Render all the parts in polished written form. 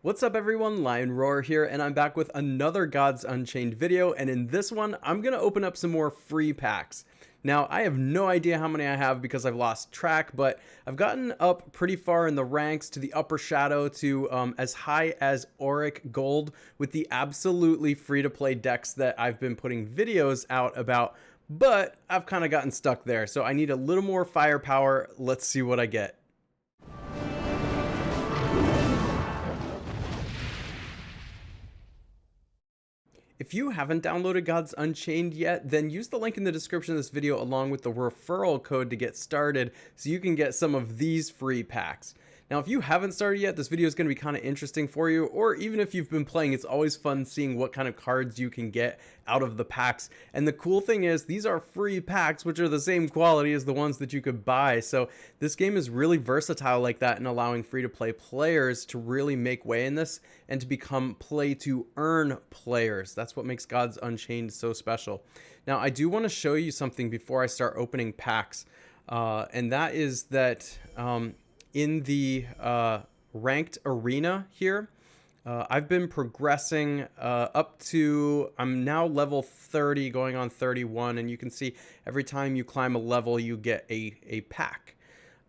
What's up everyone, Lion Roar here, and I'm back with another Gods Unchained video, and in this one, I'm gonna open up some more free packs. Now, I have no idea how many I have because I've lost track, but I've gotten up pretty far in the ranks to the upper shadow to as high as Auric Gold with the absolutely free-to-play decks that I've been putting videos out about, but I've kind of gotten stuck there, so I need a little more firepower. Let's see what I get. If you haven't downloaded Gods Unchained yet, then use the link in the description of this video along with the referral code to get started so you can get some of these free packs. Now, if you haven't started yet, this video is going to be kind of interesting for you, or even if you've been playing, it's always fun seeing what kind of cards you can get out of the packs. And the cool thing is, these are free packs, which are the same quality as the ones that you could buy. So this game is really versatile like that in allowing free-to-play players to really make way in this and to become play-to-earn players. That's what makes Gods Unchained so special. Now, I do want to show you something before I start opening packs, and that is that in the ranked arena here, I've been progressing up to, I'm now level 30 going on 31, and you can see every time you climb a level you get a pack.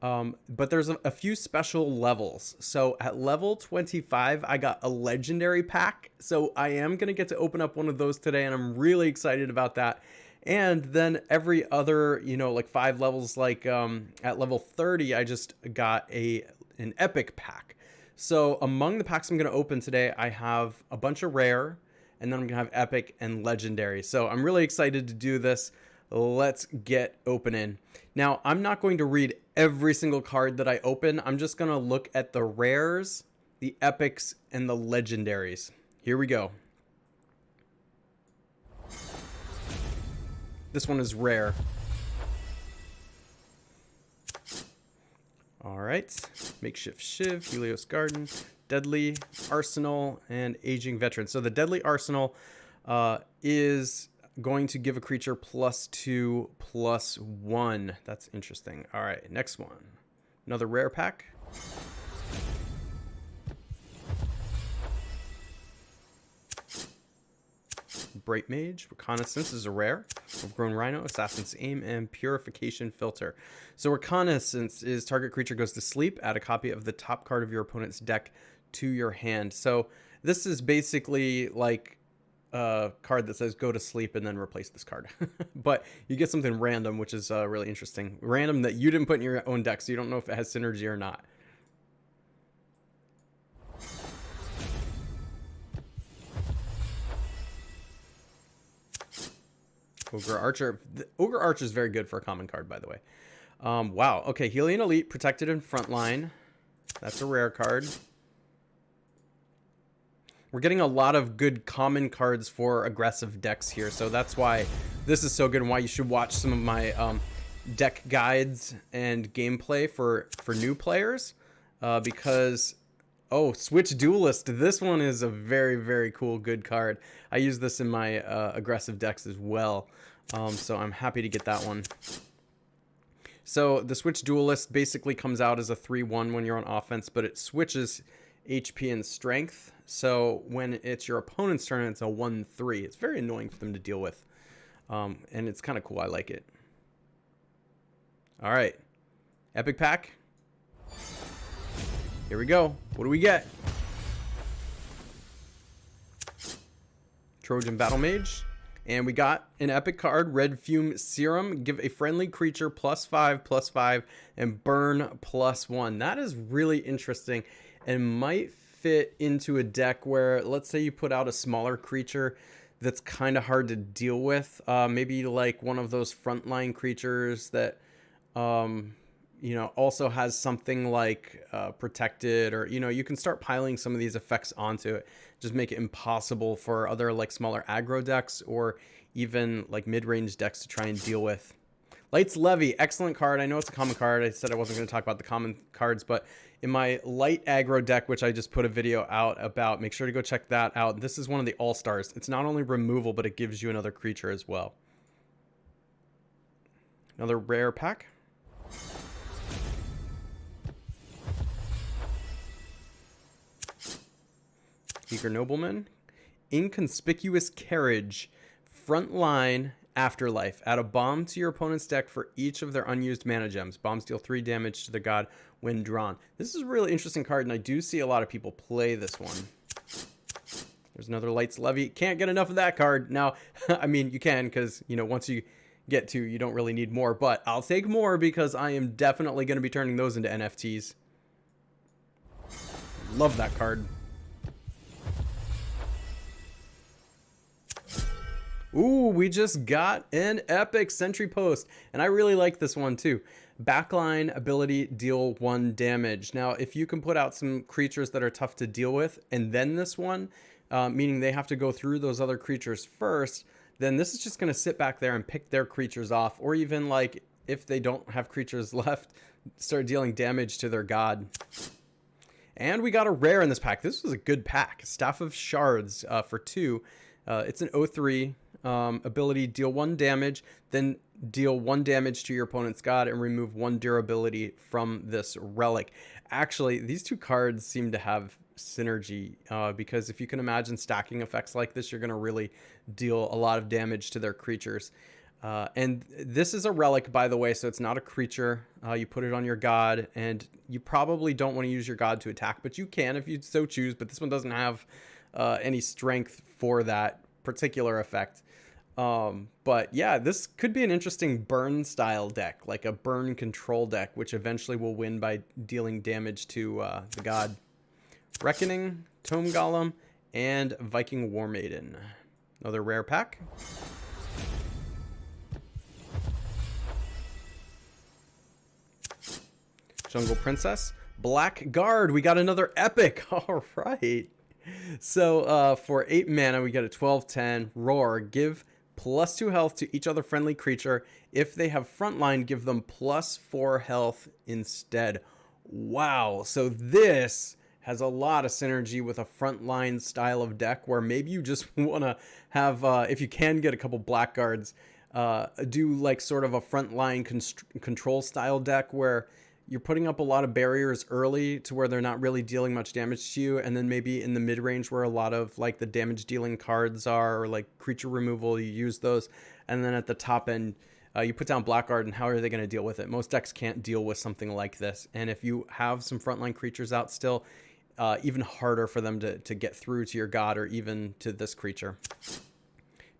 But there's a few special levels. So at level 25 I got a legendary pack, so I am gonna get to open up one of those today, and I'm really excited about that. And then every other, like 5 levels, like at level 30, I just got an epic pack. So among the packs I'm going to open today, I have a bunch of rare, and then I'm going to have epic and legendary. So I'm really excited to do this. Let's get opening. Now, I'm not going to read every single card that I open. I'm just going to look at the rares, the epics, and the legendaries. Here we go. This one is rare. Alright. Makeshift Shiv, Helios Garden, Deadly Arsenal, and Aging Veteran. So the Deadly Arsenal is going to give a creature +2/+1. That's interesting. Alright, next one. Another rare pack. Bright Mage, Reconnaissance is a rare, Overgrown Rhino, Assassin's Aim, and Purification Filter. So Reconnaissance is target creature goes to sleep, add a copy of the top card of your opponent's deck to your hand. So this is basically like a card that says go to sleep and then replace this card. But you get something random, which is really interesting. Random that you didn't put in your own deck, so you don't know if it has synergy or not. Ogre Archer. Ogre Archer is very good for a common card, by the way. Wow. Okay, Hylian Elite, Protected in Frontline. That's a rare card. We're getting a lot of good common cards for aggressive decks here, so that's why this is so good and why you should watch some of my deck guides and gameplay for new players. Because... oh, Switch Duelist. This one is a very, very cool, good card. I use this in my aggressive decks as well. So I'm happy to get that one. So the Switch Duelist basically comes out as a 3/1 when you're on offense, but it switches HP and strength. So when it's your opponent's turn, it's a 1/3. It's very annoying for them to deal with. And it's kind of cool. I like it. All right. Epic pack. Here we go. What do we get? Trojan Battle Mage. And we got an epic card, Red Fume Serum. Give a friendly creature +5/+5 and burn +1. That is really interesting and might fit into a deck where, let's say you put out a smaller creature that's kind of hard to deal with. Maybe like one of those frontline creatures that... also has something like Protected, or, you can start piling some of these effects onto it. Just make it impossible for other like smaller aggro decks or even like mid-range decks to try and deal with. Light's Levy, excellent card. I know it's a common card. I said I wasn't going to talk about the common cards, but in my light aggro deck, which I just put a video out about, make sure to go check that out. This is one of the all-stars. It's not only removal, but it gives you another creature as well. Another rare pack. Eager Nobleman. Inconspicuous Carriage. Frontline Afterlife. Add a bomb to your opponent's deck for each of their unused mana gems. Bombs deal 3 damage to the god when drawn. This is a really interesting card, and I do see a lot of people play this one. There's another Light's Levy. Can't get enough of that card. Now, I mean, you can, because, you know, once you get to, you don't really need more, but I'll take more because I am definitely going to be turning those into NFTs. Love that card. Ooh, we just got an epic Sentry Post, and I really like this one too. Backline ability, deal 1 damage. Now, if you can put out some creatures that are tough to deal with, and then this one, meaning they have to go through those other creatures first, then this is just going to sit back there and pick their creatures off, or even, like, if they don't have creatures left, start dealing damage to their god. And we got a rare in this pack. This was a good pack. Staff of Shards for 2. It's an 0/3. Ability, deal 1 damage, then deal 1 damage to your opponent's god and remove 1 durability from this relic. Actually, these two cards seem to have synergy because if you can imagine stacking effects like this, you're going to really deal a lot of damage to their creatures. And this is a relic, by the way, so it's not a creature. You put it on your god, and you probably don't want to use your god to attack, but you can if you so choose. But this one doesn't have any strength for that particular effect. But yeah, this could be an interesting burn style deck, like a burn control deck, which eventually will win by dealing damage to the god. Reckoning, Tome Golem, and Viking War Maiden. Another rare pack. Jungle Princess, Blackguard. We got another epic. All right. So for 8 mana, we get a 12/10 Roar. Give +2 health to each other friendly creature. If they have frontline, give them +4 health instead. Wow. So this has a lot of synergy with a frontline style of deck where maybe you just want to have, if you can get a couple Blackguards, do like sort of a frontline control style deck where you're putting up a lot of barriers early to where they're not really dealing much damage to you, and then maybe in the mid-range where a lot of like the damage dealing cards are, or like creature removal, you use those, and then at the top end you put down Blackguard, and how are they going to deal with it? Most decks can't deal with something like this, and if you have some frontline creatures out still, even harder for them to get through to your god or even to this creature.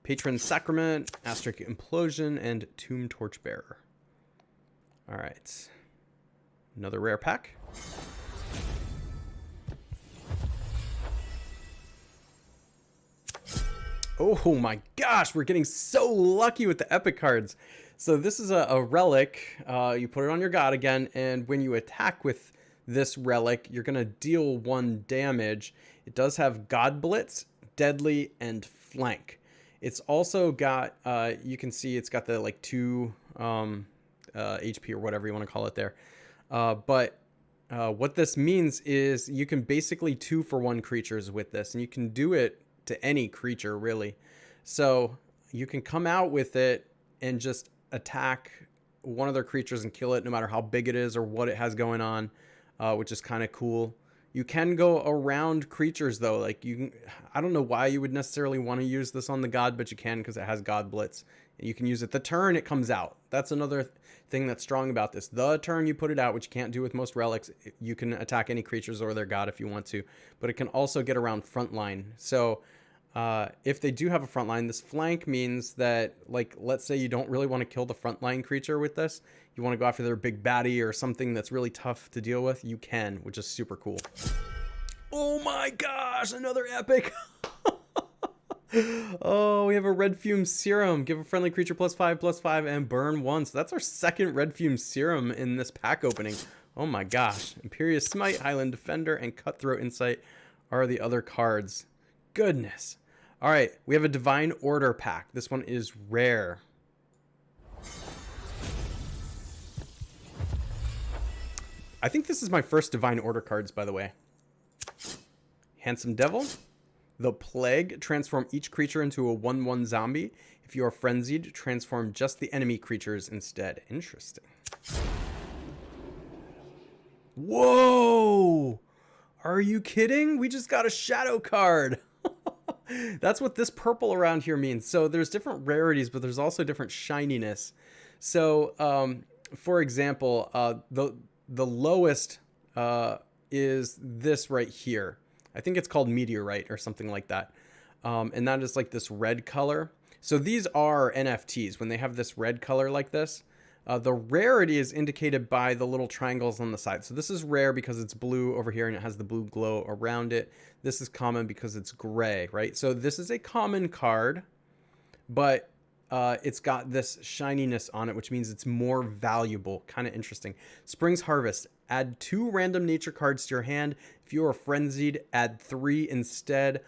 Patron Sacrament, Asterisk Implosion, and Tomb Torchbearer. All right. Another rare pack. Oh my gosh, we're getting so lucky with the epic cards. So this is a relic. You put it on your god again, and when you attack with this relic, you're going to deal 1 damage. It does have God Blitz, Deadly, and Flank. It's also got, you can see it's got the like 2 HP or whatever you want to call it there. But what this means is you can basically 2-for-1 creatures with this, and you can do it to any creature really. So you can come out with it and just attack one of their creatures and kill it no matter how big it is or what it has going on, which is kind of cool. You can go around creatures though, like you can, I don't know why you would necessarily want to use this on the god, but you can because it has God Blitz. You can use it the turn it comes out. That's another thing that's strong about this. The turn you put it out, which you can't do with most relics, you can attack any creatures or their god if you want to, but it can also get around frontline. So if they do have a frontline, this flank means that, like, let's say you don't really want to kill the frontline creature with this, you want to go after their big baddie or something that's really tough to deal with, you can, which is super cool. Oh my gosh, another epic. Oh, we have a Red Fume Serum. Give a friendly creature +5/+5 and burn 1. So that's our second Red Fume Serum in this pack opening. Oh my gosh. Imperious Smite, Highland Defender, and Cutthroat Insight are the other cards. Goodness. All right, we have a Divine Order pack. This one is rare. I think this is my first Divine Order cards, by the way. Handsome Devil. The Plague. Transform each creature into a 1/1 zombie. If you are frenzied, transform just the enemy creatures instead. Interesting. Whoa! Are you kidding? We just got a shadow card. That's what this purple around here means. So there's different rarities, but there's also different shininess. So for example, the lowest is this right here. I think it's called meteorite or something like that. And that is like this red color. So these are NFTs when they have this red color like this. The rarity is indicated by the little triangles on the side. So this is rare because it's blue over here and it has the blue glow around it. This is common because it's gray, right? So this is a common card, but it's got this shininess on it, which means it's more valuable. Kind of interesting. Spring's Harvest. Add 2 random nature cards to your hand. If you are frenzied, add 3 instead.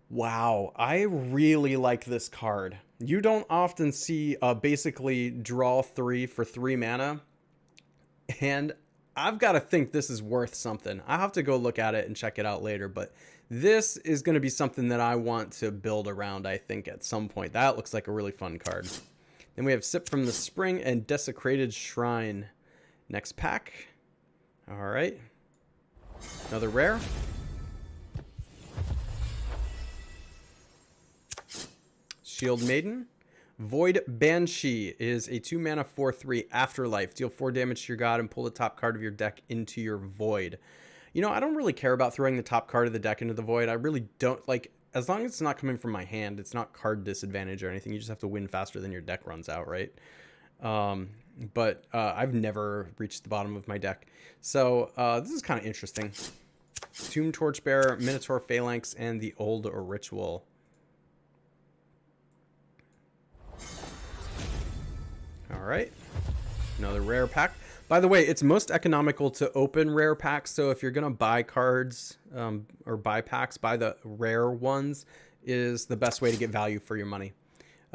Wow, I really like this card. You don't often see basically draw 3 for 3 mana. And I've got to think this is worth something. I'll have to go look at it and check it out later. But this is going to be something that I want to build around, I think, at some point. That looks like a really fun card. Then we have Sip from the Spring and Desecrated Shrine. Next pack. All right. Another rare. Shield Maiden. Void Banshee is a 2 mana 4/3 Afterlife. Deal 4 damage to your god and pull the top card of your deck into your void. You know, I don't really care about throwing the top card of the deck into the void. I really don't. Like, as long as it's not coming from my hand, it's not card disadvantage or anything. You just have to win faster than your deck runs out, right? But I've never reached the bottom of my deck. So this is kind of interesting. Tomb Torchbearer, Minotaur Phalanx, and the Old Ritual. All right, another rare pack. By the way, it's most economical to open rare packs. So if you're gonna buy cards or buy packs, buy the rare ones is the best way to get value for your money.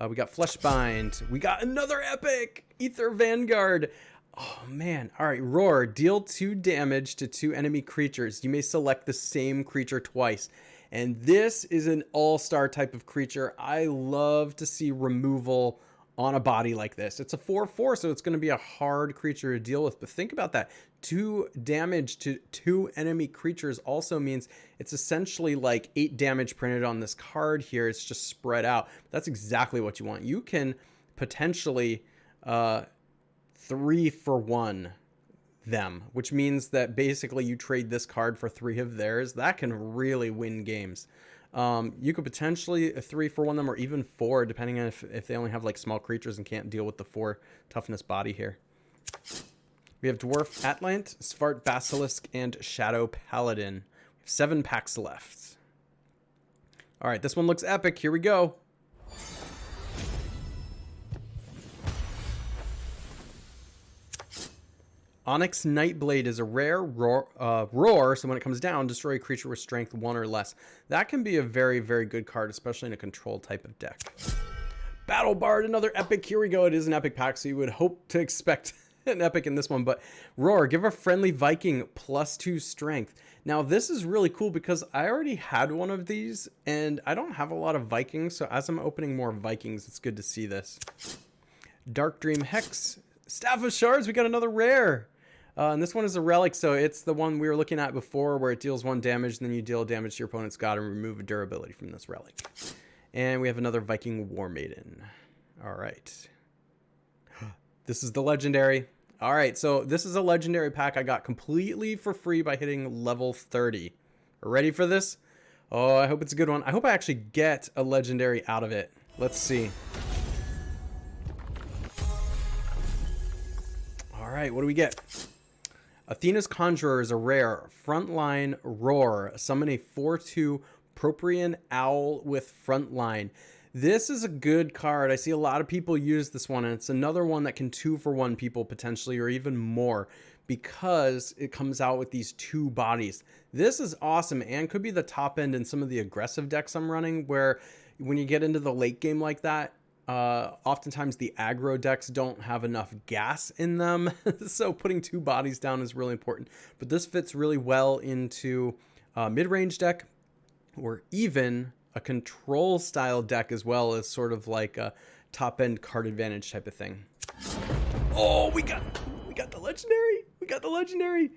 We got Fleshbind. We got another epic Ether Vanguard. Oh man! All right, Roar. Deal 2 damage to 2 enemy creatures. You may select the same creature twice. And this is an all-star type of creature. I love to see removal on a body like this. It's a 4/4, so it's going to be a hard creature to deal with. But think about that. 2 damage to 2 enemy creatures also means it's essentially like 8 damage printed on this card here. It's just spread out. That's exactly what you want. You can potentially 3 for 1 them, which means that basically you trade this card for 3 of theirs. That can really win games. You could potentially 3 for 1 them or even 4, depending on if they only have like small creatures and can't deal with the 4 toughness body here. We have Dwarf Atlant, Svart Basilisk, and Shadow Paladin. We have 7 packs left. All right, this one looks epic. Here we go. Onyx Nightblade is a rare roar, so when it comes down, destroy a creature with strength 1 or less. That can be a very, very good card, especially in a control type of deck. Battle Bard, another epic. Here we go. It is an epic pack, so you would hope to expect an epic in this one. But Roar, give a friendly Viking +2 strength. Now, this is really cool because I already had one of these, and I don't have a lot of Vikings, so as I'm opening more Vikings, it's good to see this. Dark Dream Hex, Staff of Shards, we got another rare. And this one is a relic, so it's the one we were looking at before where it deals 1 damage, and then you deal damage to your opponent's god and remove a durability from this relic. And we have another Viking War Maiden. All right. This is the legendary. All right, so this is a legendary pack I got completely for free by hitting level 30. Ready for this? Oh, I hope it's a good one. I hope I actually get a legendary out of it. Let's see. All right, what do we get? Athena's Conjurer is a rare. Frontline Roar. Summon a 4/2 Proprian Owl with Frontline. This is a good card. I see a lot of people use this one, and it's another one that can 2 for 1 people potentially, or even more, because it comes out with these 2 bodies. This is awesome and could be the top end in some of the aggressive decks I'm running, where when you get into the late game like that, oftentimes the aggro decks don't have enough gas in them. So putting 2 bodies down is really important. But this fits really well into a mid-range deck, or even a control style deck, as well as sort of like a top end card advantage type of thing. Oh, we got the legendary. We got the legendary.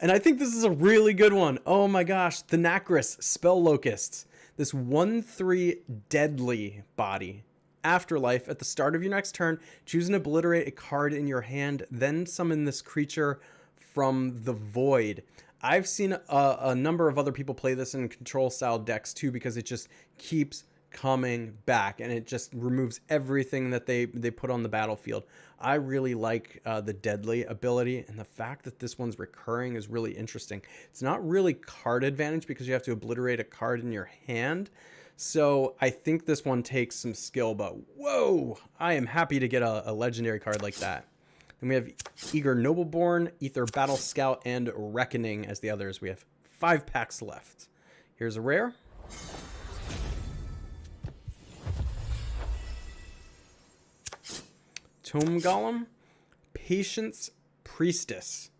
And I think this is a really good one. Oh my gosh, the Nacris Spell Locusts. This 1/3 deadly body. Afterlife. At the start of your next turn, choose and obliterate a card in your hand, then summon this creature from the void. I've seen a number of other people play this in control style decks too, because it just keeps coming back and it just removes everything that they put on the battlefield. I really like the deadly ability, and the fact that this one's recurring is really interesting. It's not really card advantage because you have to obliterate a card in your hand, so I think this one takes some skill, but whoa, I am happy to get a legendary card like that. Then we have Eager Nobleborn, Ether Battle Scout, and Reckoning as the others. We have 5 packs left. Here's a rare. Tome Golem, Patience Priestess.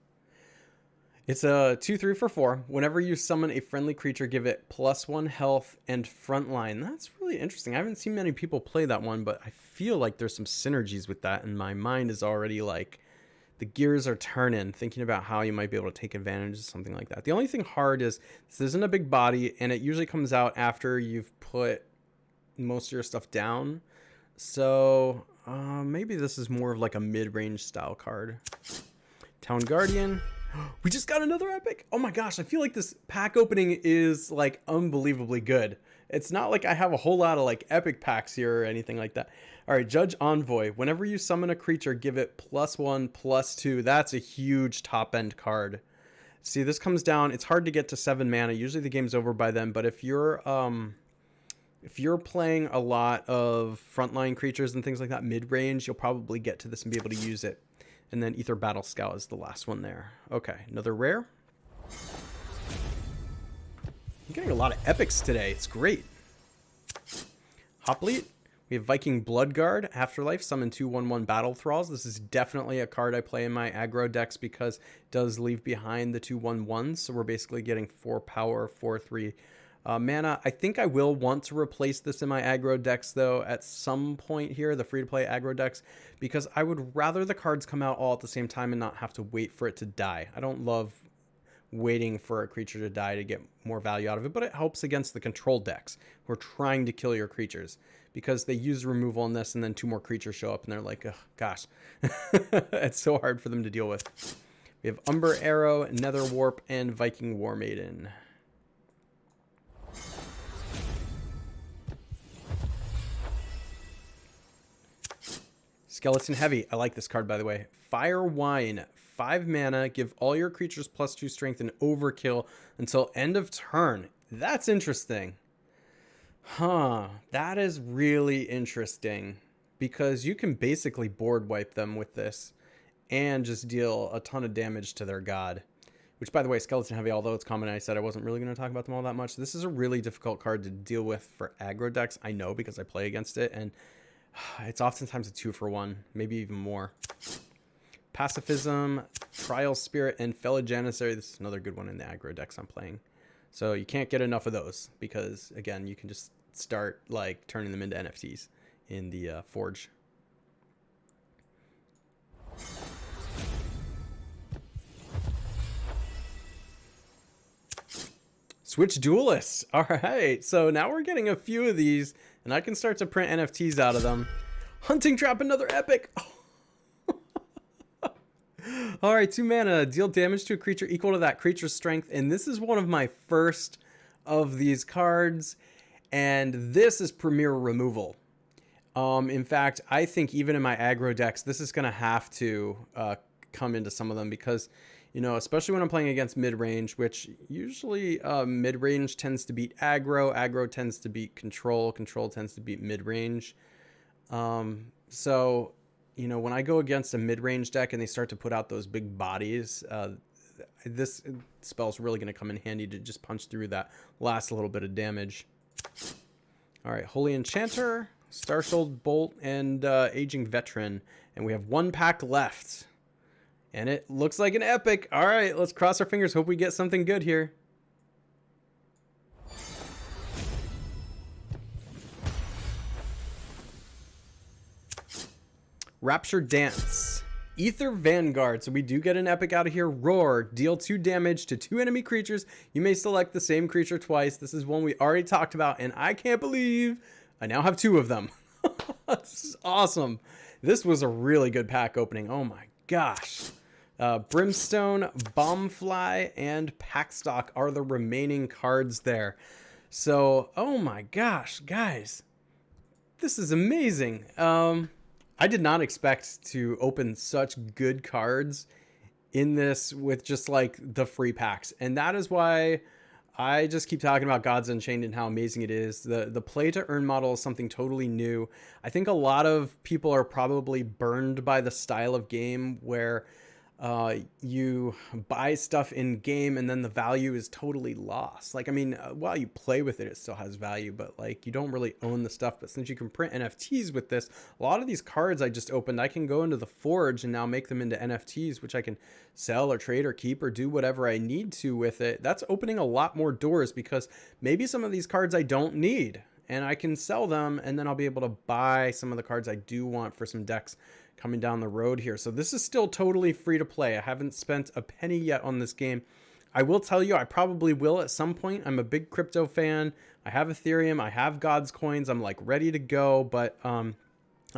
It's a 2/3 for 4. Whenever you summon a friendly creature, give it +1 health and frontline. That's really interesting. I haven't seen many people play that one, but I feel like there's some synergies with that, and my mind is already like, the gears are turning, thinking about how you might be able to take advantage of something like that. The only thing hard is this isn't a big body, and it usually comes out after you've put most of your stuff down. So maybe this is more of like a mid-range style card. Town Guardian. We just got another epic. Oh my gosh, I feel like this pack opening is like unbelievably good. It's not like I have a whole lot of like epic packs here or anything like that. All right, Judge Envoy. Whenever you summon a creature, give it +1/+2. That's a huge top end card. See, this comes down. It's hard to get to 7 mana. Usually the game's over by then, but if you're playing a lot of frontline creatures and things like that, mid-range, you'll probably get to this and be able to use it. And then Ether Battle Scout is the last one there. Okay, another rare. I'm getting a lot of epics today. It's great. Hoplite. We have Viking Bloodguard. Afterlife. Summon 2/1/1 Battle Thralls. This is definitely a card I play in my aggro decks because it does leave behind the 2/1/1s. So we're basically getting 4 power, 4/3 mana. I think I will want to replace this in my aggro decks though at some point here, the free-to-play aggro decks, because I would rather the cards come out all at the same time and not have to wait for it to die. I don't love waiting for a creature to die to get more value out of it, but it helps against the control decks who are trying to kill your creatures, because they use removal on this and then 2 more creatures show up and they're like, oh gosh, it's so hard for them to deal with. We have Umber Arrow, Nether Warp, and Viking War Maiden. Skeleton Heavy. I like this card, by the way. Fire Wine. 5 mana. Give all your creatures +2 strength and overkill until end of turn. That's interesting. Huh. That is really interesting, because you can basically board wipe them with this and just deal a ton of damage to their god. Which, by the way, Skeleton Heavy, although it's common, I said I wasn't really going to talk about them all that much. This is a really difficult card to deal with for aggro decks. I know, because I play against it, and it's oftentimes a 2-for-1, maybe even more. Pacifism, Trial Spirit, and Fellow Janissary. This is another good one in the aggro decks I'm playing. So you can't get enough of those because, again, you can just start like turning them into NFTs in the Forge. Switch Duelists. All right, so now we're getting a few of these, and I can start to print NFTs out of them. Hunting Trap, another epic. All right, 2 mana. Deal damage to a creature equal to that creature's strength, and this is one of my first of these cards, and this is premier removal. In fact, I think even in my aggro decks, this is going to have to come into some of them because, you know, especially when I'm playing against mid-range, which usually mid-range tends to beat aggro, aggro tends to beat control, control tends to beat mid-range. So, you know, when I go against a mid-range deck and they start to put out those big bodies, this spell's really going to come in handy to just punch through that last little bit of damage. All right, Holy Enchanter, Starsouled Bolt, and Aging Veteran. And we have 1 pack left. And it looks like an epic. All right, let's cross our fingers. Hope we get something good here. Rapture Dance. Ether Vanguard. So we do get an epic out of here. Roar. Deal 2 damage to 2 enemy creatures. You may select the same creature twice. This is one we already talked about, and I can't believe I now have 2 of them. This is awesome. This was a really good pack opening. Oh my gosh. Brimstone, Bombfly, and Packstock are the remaining cards there. So, oh my gosh, guys. This is amazing. I did not expect to open such good cards in this with just like the free packs. And that is why I just keep talking about Gods Unchained and how amazing it is. The play to earn model is something totally new. I think a lot of people are probably burned by the style of game where you buy stuff in game and then the value is totally lost. Like, I mean, while you play with it, it still has value, but like you don't really own the stuff. But since you can print NFTs with this, a lot of these cards I just opened, I can go into the Forge and now make them into NFTs, which I can sell or trade or keep or do whatever I need to with it. That's opening a lot more doors because maybe some of these cards I don't need and I can sell them, and then I'll be able to buy some of the cards I do want for some decks coming down the road here. So this is still totally free to play. I haven't spent a penny yet on this game. I will tell you, I probably will at some point. I'm a big crypto fan. I have Ethereum. I have God's coins. I'm like ready to go, but I'm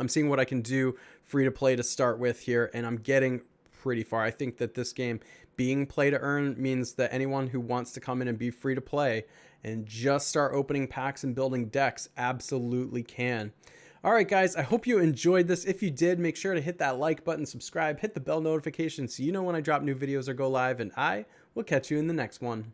seeing what I can do free to play to start with here, and I'm getting pretty far. I think that this game being play to earn means that anyone who wants to come in and be free to play and just start opening packs and building decks absolutely can. All right, guys, I hope you enjoyed this. If you did, make sure to hit that like button, subscribe, hit the bell notification so you know when I drop new videos or go live, and I will catch you in the next one.